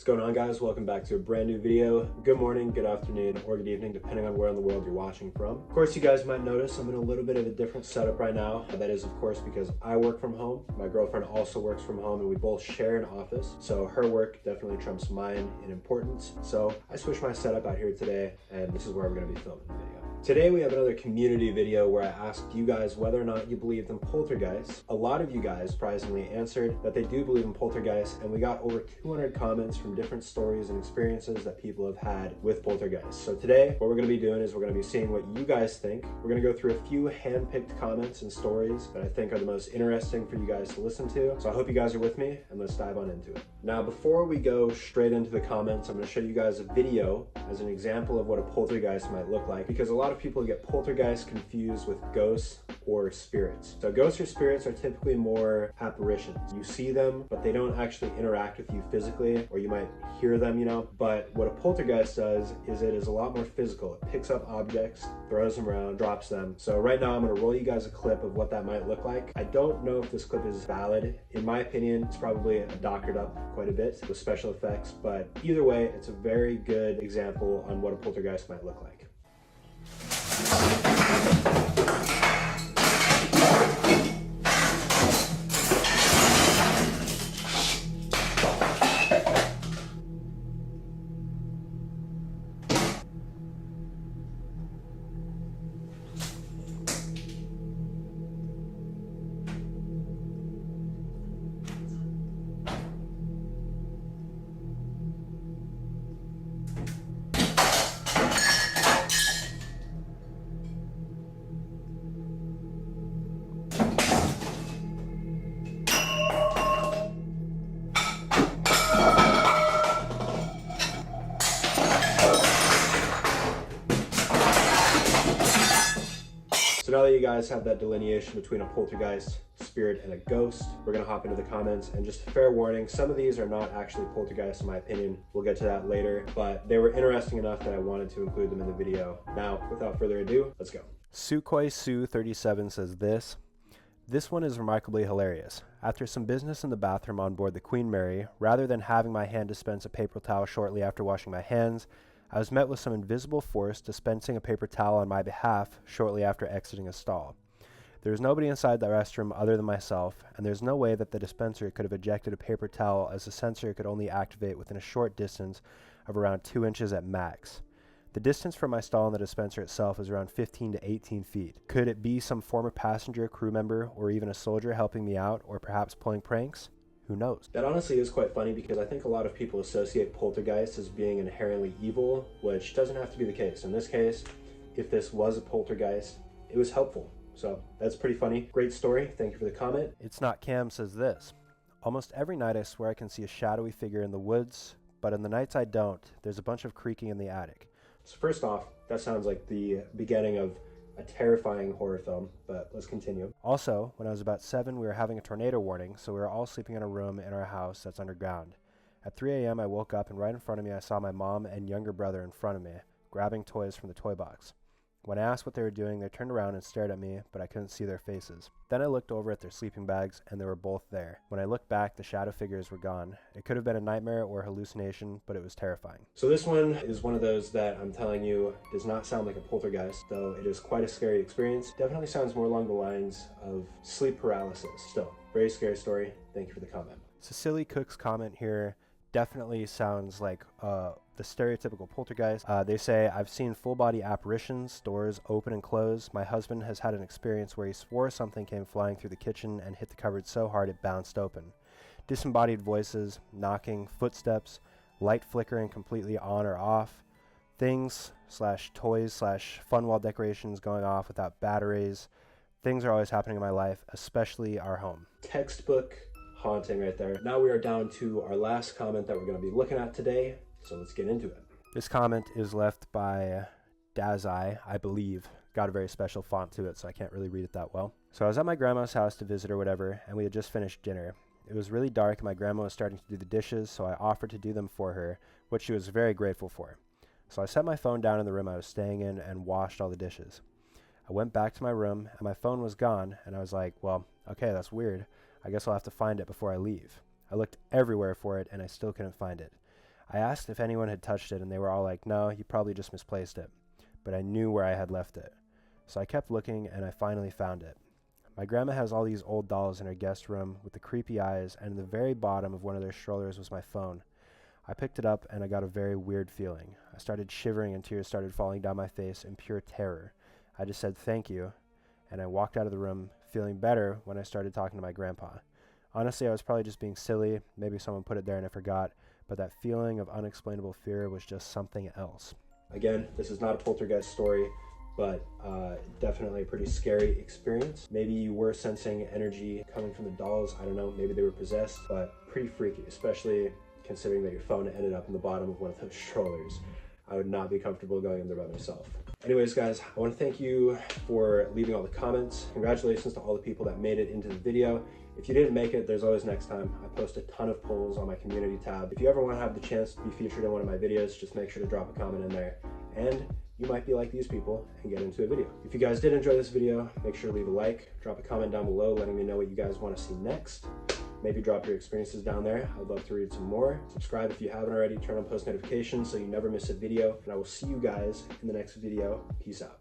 What's going on, guys? Welcome back to a brand new video. Good morning, good afternoon, or good evening, depending on where in the world you're watching from. Of course, you guys might notice I'm in a little bit of a different setup right now. That is, of course, because I work from home. My girlfriend also works from home, and we both share an office. So her work definitely trumps mine in importance. So I switched my setup out here today, and this is where I'm going to be filming the video. Today we have another community video where I asked you guys whether or not you believed in poltergeists. A lot of you guys surprisingly answered that they do believe in poltergeists, and we got over 200 comments from different stories and experiences that people have had with poltergeists. So today what we're going to be doing is we're going to be seeing what you guys think. We're going to go through a few hand-picked comments and stories that I think are the most interesting for you guys to listen to. So I hope you guys are with me, and let's dive on into it. Now, before we go straight into the comments, I'm going to show you guys a video as an example of what a poltergeist might look like, because a lot of people get poltergeists confused with ghosts or spirits. So ghosts or spirits are typically more apparitions. You see them, but they don't actually interact with you physically, or you might hear them, but what a poltergeist does is it is a lot more physical. It picks up objects, throws them around, drops them. So right now I'm going to roll you guys a clip of what that might look like. I don't know if this clip is valid. In my opinion, it's probably doctored up quite a bit with special effects, but either way, it's a very good example on what a poltergeist might look like. So now that you guys have that delineation between a poltergeist, spirit, and a ghost, we're going to hop into the comments. And just a fair warning, some of these are not actually poltergeists in my opinion. We'll get to that later, but they were interesting enough that I wanted to include them in the video. Now, without further ado, let's go. Sukhoi Su 37 says this one is remarkably hilarious. After some business in the bathroom on board the Queen Mary, rather than having my hand dispense a paper towel shortly after washing my hands, I was met with some invisible force dispensing a paper towel on my behalf shortly after exiting a stall. There was nobody inside the restroom other than myself, and there's no way that the dispenser could have ejected a paper towel, as the sensor could only activate within a short distance of around 2 inches at max. The distance from my stall and the dispenser itself is around 15 to 18 feet. Could it be some former passenger, crew member, or even a soldier helping me out, or perhaps pulling pranks? Who knows? That honestly is quite funny, because I think a lot of people associate poltergeists as being inherently evil, which doesn't have to be the case. In this case, if this was a poltergeist, it was helpful. So that's pretty funny. Great story. Thank you for the comment. It's Not Cam says this. Almost every night I swear I can see a shadowy figure in the woods, but in the nights I don't, there's a bunch of creaking in the attic. So first off, that sounds like the beginning of a terrifying horror film, but let's continue. Also, when I was about 7, we were having a tornado warning, so we were all sleeping in a room in our house that's underground. At 3 a.m. I woke up, and right in front of me I saw my mom and younger brother in front of me, grabbing toys from the toy box. When I asked what they were doing, they turned around and stared at me, but I couldn't see their faces. Then I looked over at their sleeping bags, and they were both there. When I looked back, the shadow figures were gone. It could have been a nightmare or hallucination, but it was terrifying. So this one is one of those that I'm telling you does not sound like a poltergeist, though it is quite a scary experience. Definitely sounds more along the lines of sleep paralysis. Still, very scary story. Thank you for the comment. Cecily Cook's comment here definitely sounds like the stereotypical poltergeist. They say, I've seen full-body apparitions, doors open and close. My husband has had an experience where he swore something came flying through the kitchen and hit the cupboard so hard it bounced open. Disembodied voices, knocking, footsteps, light flickering completely on or off, things / toys / fun wall decorations going off without batteries. Things are always happening in my life, especially our home. Textbook haunting right there. Now we are down to our last comment that we're going to be looking at today, so let's get into it. This comment is left by Dazai, I believe. Got a very special font to it, so I can't really read it that well. So I was at my grandma's house to visit or whatever, and we had just finished dinner. It was really dark and my grandma was starting to do the dishes, so I offered to do them for her, which she was very grateful for. So I set my phone down in the room I was staying in and washed all the dishes. I went back to my room and my phone was gone, and I was like, well, okay, that's weird. I guess I'll have to find it before I leave. I looked everywhere for it and I still couldn't find it. I asked if anyone had touched it, and they were all like, no, you probably just misplaced it. But I knew where I had left it. So I kept looking, and I finally found it. My grandma has all these old dolls in her guest room with the creepy eyes, and in the very bottom of one of their strollers was my phone. I picked it up, and I got a very weird feeling. I started shivering, and tears started falling down my face in pure terror. I just said thank you, and I walked out of the room feeling better when I started talking to my grandpa. Honestly, I was probably just being silly. Maybe someone put it there and I forgot, but that feeling of unexplainable fear was just something else. Again, this is not a poltergeist story, but definitely a pretty scary experience. Maybe you were sensing energy coming from the dolls. I don't know, maybe they were possessed, but pretty freaky, especially considering that your phone ended up in the bottom of one of those strollers. I would not be comfortable going in there by myself. Anyways, guys, I want to thank you for leaving all the comments. Congratulations to all the people that made it into the video. If you didn't make it, there's always next time. I post a ton of polls on my community tab. If you ever want to have the chance to be featured in one of my videos, just make sure to drop a comment in there. And you might be like these people and get into a video. If you guys did enjoy this video, make sure to leave a like, drop a comment down below letting me know what you guys want to see next. Maybe drop your experiences down there. I'd love to read some more. Subscribe if you haven't already. Turn on post notifications so you never miss a video. And I will see you guys in the next video. Peace out.